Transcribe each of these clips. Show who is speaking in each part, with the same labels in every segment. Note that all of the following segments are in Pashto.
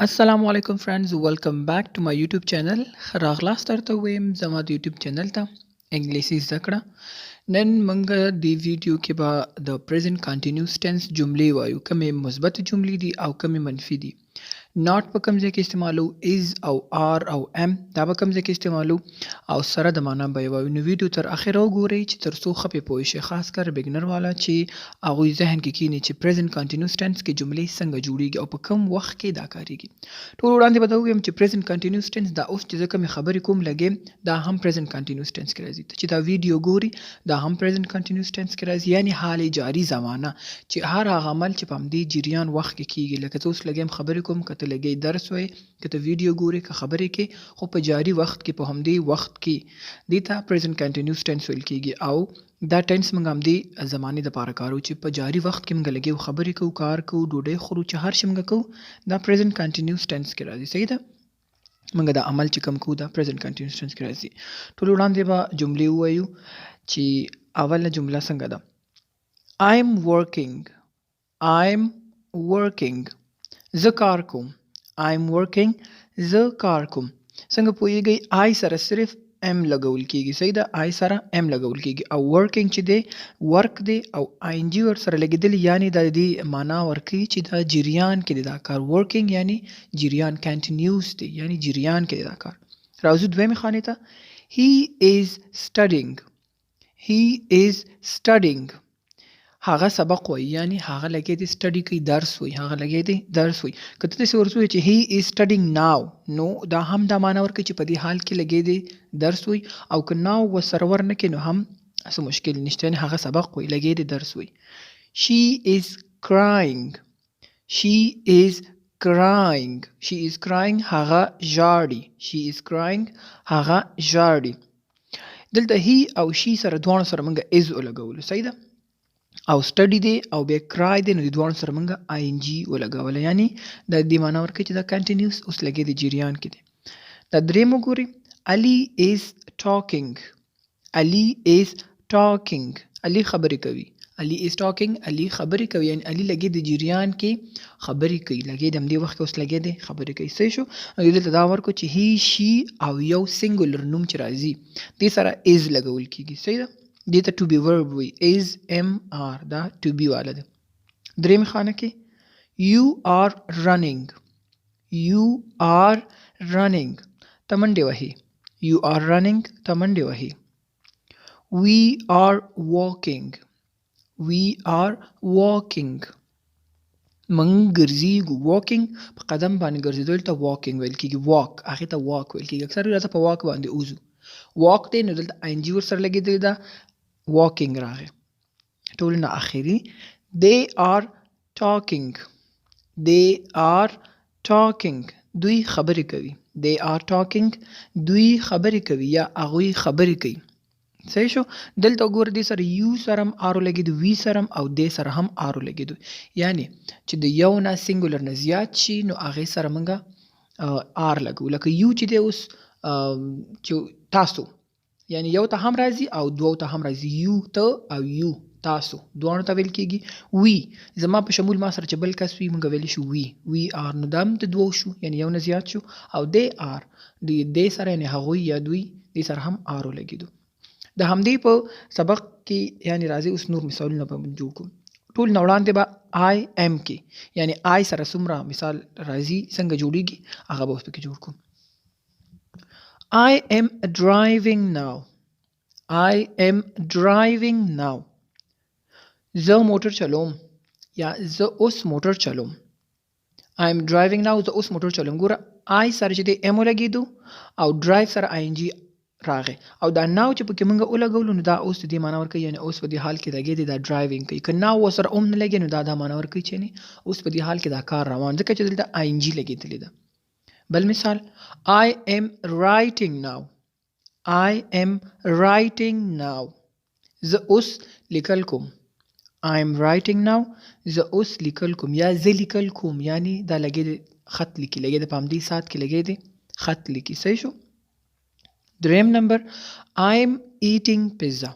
Speaker 1: السلام علیکم فرندز ویلکم بیک ټو مای یوټیوب چینل راغلاست درته وایم زما د یوټیوب چینل ته انګلیسي زده کړه نن موږ د ویډیو کې به د پریزنت کنټینیوس ټنس جملې وایو کومې مثبت جملې دي او کومې منفي دي ناٹ په کوم ځای کې استعمالو از او آر او ام دا به کوم ځای کې استعمالو او سره د معنا به یې وایو نو ویډیو تر اخره وګورئ چې تر څو ښه پرې پوه شئ خاص کر بګنر والا چې هغوی ذهن کې کیني چې پریزنت کنټینیوس ټنس کې جملې څنګه جوړیږي او په کوم وخت کې دا کاریږي ټول وړاندې به دا ووایم چې پریزنت کنټینیوس ټنس دا اوس چې زه کومې خبرې کوم لګیم دا هم پریزنت کنټینیوس ټنس کې راځي چې دا ویډیو ګوري دا هم پریزنت کنټینیوس ټنس کې راځي یعنی حال جاری زمانه چې هر هغه عمل چې په همدې جریان وخت کې کیږي لکه زه اوس لګیم خبرې کوم که ته لګی درس وایې که ته ویډیو ګورې که خبرې کې خو په جاري وخت کې په همدې وخت کې دې ته پریزنت کنټینیوس ټنس ویل کیږي او دا ټنس موږ همدې زمانې دپاره کارو چې په جاري وخت کې موږ لګیو خبرې کوو کار کوو ډوډۍ خورو چې هر شی موږ کوو دا پریزنت کنټینیوس ټنس کې راځي صحیح ده موږ دا عمل چې کوم کوو دا پریزنت کنټینیوس ټنس کې راځي ټول وړاندې به جملې ووایو چې اوله جمله څنګه ده I'm working زه کار کوم I'm working زه کار کوم څنګه پوهیږئ آی سره صرف ام لګول کیږي صحیح ده آی سره ام لګول کیږي او ورکینګ چې دی ورک دی او آی ان جی ور سره لګیدل یعنی د دې معنا ورکوي چې دا جریان کې دی دا کار ورکینګ یعنی جریان کنټینیوس دی یعنی جریان کې دی دا کار راوځو دویمې خانې ته he is studying هغه سبق وایي یعنی هغه لګی دی سټډي کوي درس وایي هغه لګی دی درس وایي که ته داسې ورته ووایې چې he is studying now نو دا هم دا معنا ورکوي چې په دې حال کې لګی دی درس وایي او که now ورسره ورنه کړي نو هم څه مشکل نشته یعنې هغه سبق وایي لګی دی درس وایي she is crying هغه ژاړي دلته he او she سره دواړو سره موږ is ولګولو صحیح ده او سټډي دی او بیا کرای دی نو د دواړو سره موږ آی ان جي ولګوله یعنی د دې معنا ورکوي چې دا کنټینیوس اوس لګی دی جریان کې دی دا درېم وګورئ علي is talking علي خبرې کوي علي خبرې کوي یعنی علي لګی دی جریان کې خبرې کوي لګی دی همدې وخت کې اوس لګی دی خبرې کوي صحیح شو نو دلته دا ورکو چې he she او یو سینګولر نوم چې راځي دې سره is لګول کیږي صحیح ده دې ته to be verb وي is am are دا to be والا ده درېمې خانه کې you are running ته منډې وهې we are walking موږ ګرځېږو walking په قدم باندې ګرځېدل ته walking ویل کېږي walk هغې ته walk ویل کېږي اکثر راځه په walk باندې اوزو walk دی نو دلته آی ان جي ورسره لګېدلې ده walking راغی ټول نه اخري they are talking دوی خبرې کوي یا هغوی خبرې کوي صحیح شو دلته وګوره دې سره یو سره هم آرو لګېدو وي سره هم او دې سره هم آرو لګېدو یعنی چې د یو نه سینګولر نه زیات شي نو هغې سره موږ آر لګو لکه یو چې دی اوس چې تاسو یعنی یو ته هم راځي او دوو ته هم راځي یو ته او یو تاسو دواړو ته ویل کېږي وي زما په شمول ما سره چې بل کس وي موږ ویلی شو وي آر نو دا هم د دوو شو یعنی یو نه زیات شو او دې آر دې سره یعنی هغوی یا دوی دې سره هم آرو لګېدو د همدې په سبق کې یعنی راځي اوس نور مثالونه به جوړ کړو ټول نه وړاندې به آی ایم کې یعنی آی سره څومره مثال راځي څنګه جوړیږي هغه به اوس پکې جوړ کړو I am driving now زه موټر چلوم یا زه اوس موټر چلوم I am driving now زه اوس موټر چلوم ګوره آی سره چې دی ام ولګېدو او ډرایو سره آی ان جي راغی او دا ناو چې پکې موږ ولګولو نو دا اوس د دې معنا ورکوي یعنی اوس په دې حال کې لګېدی دا ډرایوینګ کوي که ناو ورسره هم نه لګي نو دا معنا ورکوي چې اوس په دې حال کې دا کار روان ځکه چې دلته آی ان جي لګېدلې ده بل مثال I am writing now زه اوس لیکل کوم زه اوس لیکل کوم یا زه لیکل کوم یعنی دا لګې خط لیکي لګې د په همدې ساعت کې لګې دی خط لیکي صحیح شو درېم نمبر I am eating pizza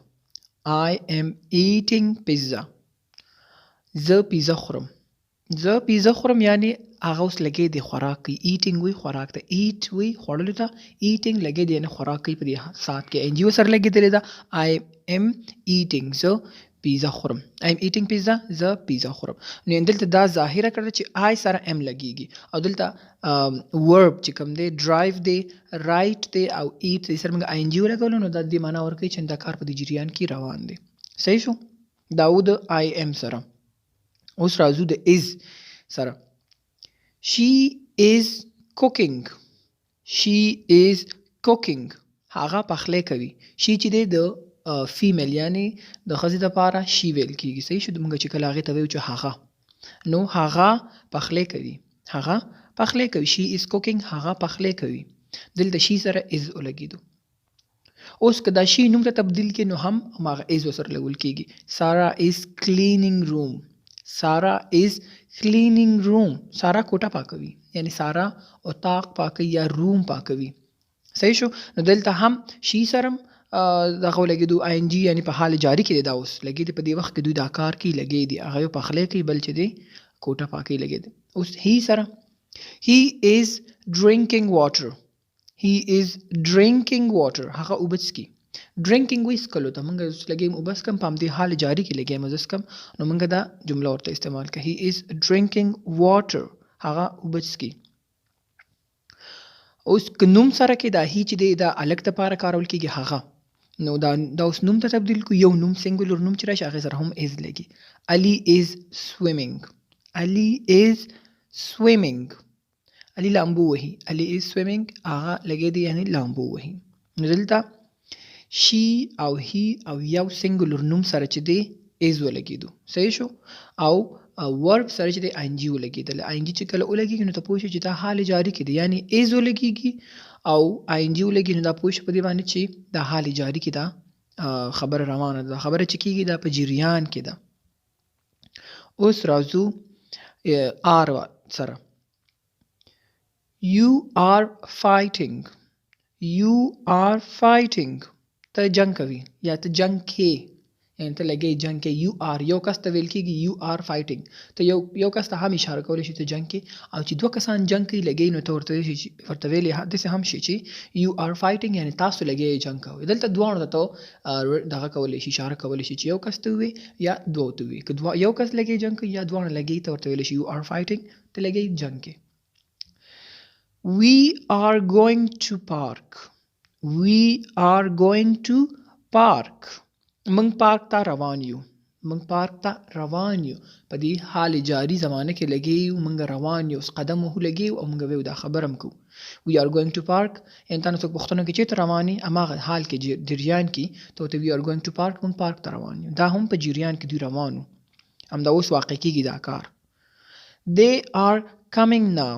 Speaker 1: زه پیزا خورم یعنی هغه اوس لګې دی خوراک کوي ایټینګ وی خوراک ته ایټ وی خوړلو ته ایټینګ لګې دی نه خوراک کوي په دې سات کې ان جی سره لګېدلې ده آی ایم ایټینګ زه پیزا خورم آی ایم ایټینګ پیزا زه پیزا خورم نو دلته دا ظاهره کړه چې آی سره ام لګېږي او دلته ورب چې کوم دی ډرایو دی رایټ دی او ایټ دی سره موږ آی ان جی ولګولو نو دا دې معنا ورکوي چې دا کار په دې جریان کې روان دی صحیح شو دا و د آی ایم سره اوس راځو د از سره she is cooking she is cooking هغه پخلی کوي she چې دی د فیمیل یعنی د ښځې دپاره she ویل کېږي صحیح شو موږ چې کله هغې ته وایو چې هغه نو هغه پخلی کوي هغه پخلی کوي she is cooking هغه پخلی کوي دلته she سره is ولګېدو اوس که دا she نوم ته تبدیل کړي نو هم هماغه is ورسره لګول کېږي سارا is cleaning room سارا is cleaning room سارا کوټه پاکوي یعنی سارا اتاق پاکوي یا روم پاکوي صحیح شو نو دلته هم شي سره دغه ولګېدو آی ان جي یعنی په حال جاری کې دی دا اوس لګېدي په دې وخت کې دوی دا کار کوي لګېدي هغه یو پخلی کوي بل چې دی کوټه پاکوي لګېدي اوس هی سره he is drinking water he is drinking water هغه اوبه څښي ډرینکینګ وی څښلو ته موږ اوس لګیم اوبه څښم په همدې حال جاري کې لګیم زه څښم نو موږ دا جمله ورته استعمال کړه he is drinking water هغه اوبه څښي اوس که نوم سره کې دا هی چې دی دا الګ دپاره کارول کېږي هغه نو دا اوس نوم ته تبدیل کړو یو نوم سنګولر نوم چې راشي هغې سره هم از لګي علي is swimming علي is swimming علي لامبو وهي علي is swimming هغه لګېدی یعنی لامبو وهي نو دلته she او he او یو سنګولر نوم سره چې دی is ولګېدو صحیح شو او ورب سره چې دی آی ان جي ولګېدل آی ان جي چې کله ولګېږي نو ته پوه شې چې دا حال جاري کې دی یعنی is ولګېږي او آی ان جي ولګي نو دا پوه شې په دې باندې چې دا حال جاري کې دا خبره روانه ده خبره چې کېږي دا په جریان کې ده اوس راځو آر سره you are fighting you are fighting ته جنگ کوي یا ته جنگ کې یعنی ته لګې جنگ کې یو آر یو کس ته ویل کېږي یو آر فایټینګ ته یو کس ته هم اشاره کولی شي ته جنگ کې او چې دوه کسان جنگ کوي لګې نو ته ورته ویلی داسې هم شي چې یو آر فایټینګ یعنی تاسو لګې جنگ کوئ دلته دواړو ته دغه کولی شي اشاره کولی شي چې یو کس ته ووایي یا دوه ته ووایي که یو کس لګې جنگ کوي یا دواړه لګې ته ورته ویلی شي یو آر فایټینګ ته لګې جنگ کې we are going to park we are going to park موږ پارک ته روان یو موږ پارک ته روان یو په دې حال جاري زمانه کې لګې یو موږ روان یو قدم وهو لګې او موږ ویو دا خبره هم کوو we are going to park یعنې تا نه څوک پوښتنه کوي چېرته روان یې هماغه حال کې جریان کې ته ورته we are going to park موږ پارک ته روان یو دا هم په جریان کې دوی روان وو همدا اوس واقع کېږي دا کار they are coming now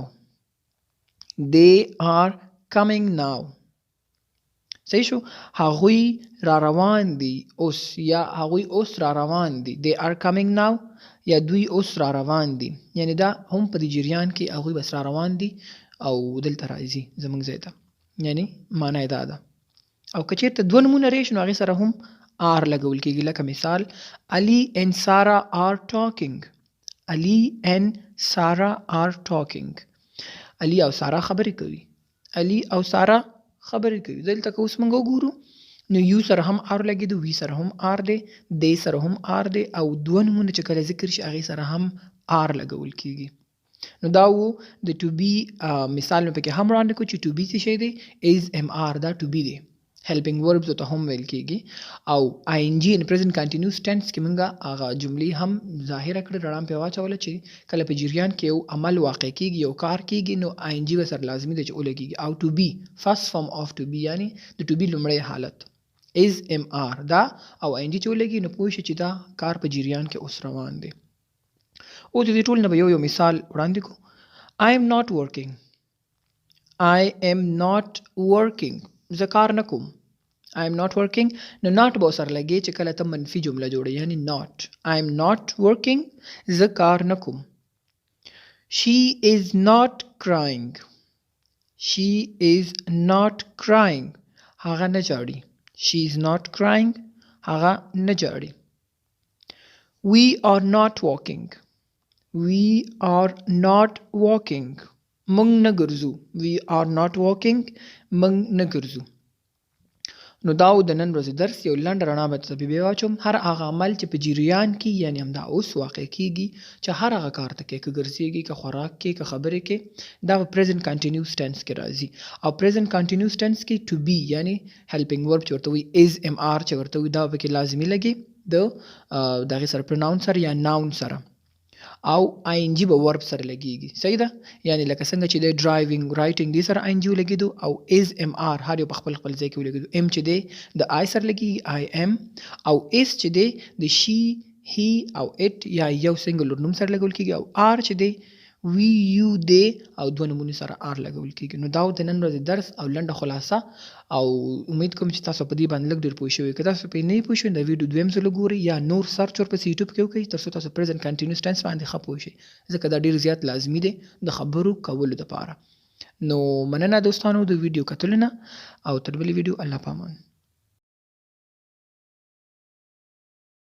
Speaker 1: they are coming now صحیح شو هغوی را روان دي اوس یا هغوی اوس را روان دي they are coming now یا دوی اوس را روان دي یعنی دا هم په دې جریان کې هغوی بس را روان دي او دلته راځي زموږ ځای ته یعنی معنا یې دا ده او که چېرته دوه نومونه راشي نو هغې سره هم آر لګول کېږي لکه مثال علي and Sarah are talking علي and Sarah are talking علي او سارا خبرې کوي علي او سارا خبرې کوي دلته که اوس موږ وګورو نو یو سره هم آر لګېدو وی سره هم آر دی دی سره هم آر دی او دوه نومونه چې کله ذکر شي هغې سره هم آر لګول کېږي نو دا و د ټو بي مثال مې پکې هم وړاندې کړو چې ټو بي څه شی دی از ام آر دا ټو بي دی helping verbs ته هم ویل کېږي او آی ان جي ان present continuous tense کې موږ هغه جملې هم ظاهره کړه رڼا پې واچوله چې کله په جریان کې یو عمل واقع کېږي یو کار کېږي نو آی ان جي ورسره لازمي ده چې ولګېږي او ټو بي فرست فارم آف ټو بي یعنی د ټو بي لومړی حالت از ام آر دا او آی ان جي چې ولګي نو پوه شي چې دا کار په جریان کې اوس روان دی او د دې ټول نه به یو مثال وړاندې کړو I am not working I am not working زه کار نه کوم I am not working نو not به سره لګې چې کله ته منفي جمله جوړې یعنی not I am not working زه کار نه کوم she is not crying she is not crying هغه نه جاړي she is not crying هغه نه جاړي we are not walking we are not walking موږ نه ګرځو we are not walking موږ نه ګرځو نو دا و د نن ورځې درس یو لنډ رڼا به ته بیا واچوم هر هغه عمل چې په جریان کې یعنی همدا اوس واقع کیږي چې هر هغه کار ته کې که ګرځېږي که خوراک کې که خبرې کې دا په present continuous tense کې راځي او present continuous tense کې to be یعنی helping verb چې ورته وي is mr چې ورته وي دا پکې لازمي لګي د دغې سره pronoun سره یا noun سره او ing به ورب سره لګیږي صحیح ده یعنی لکه څنګه چې د ډرایوینګ رائټینګ دې سره ing لګیدو او is mr هر یو په خپل خپل ځای کې ولګیدو m چې دی د I سره لګیږي I am او is چې دی د she he او it یا یو سنگل نوم سره لګول کیږي او r چې دی we you they او دوه نومونو سره r لګول کیږي نو دا د نن ورځې درس او لنډه خلاصه او امید کوم چې تاسو په دې باندې لږ ډېر پوه شوئ که تاسو پرې نه پوه شوئ د ویډیو دویم ځل وګورئ یا نور سرچ ورپسې یوټیوب کې وکړئ تر څو تاسو present continuous tense باندې ښه پوه شئ ځکه دا ډېر زیات لازمي دی د خبرو کولو دپاره نو مننه دوستانو د ویډیو کتلو نه او تر بلې ویډیو الله پامان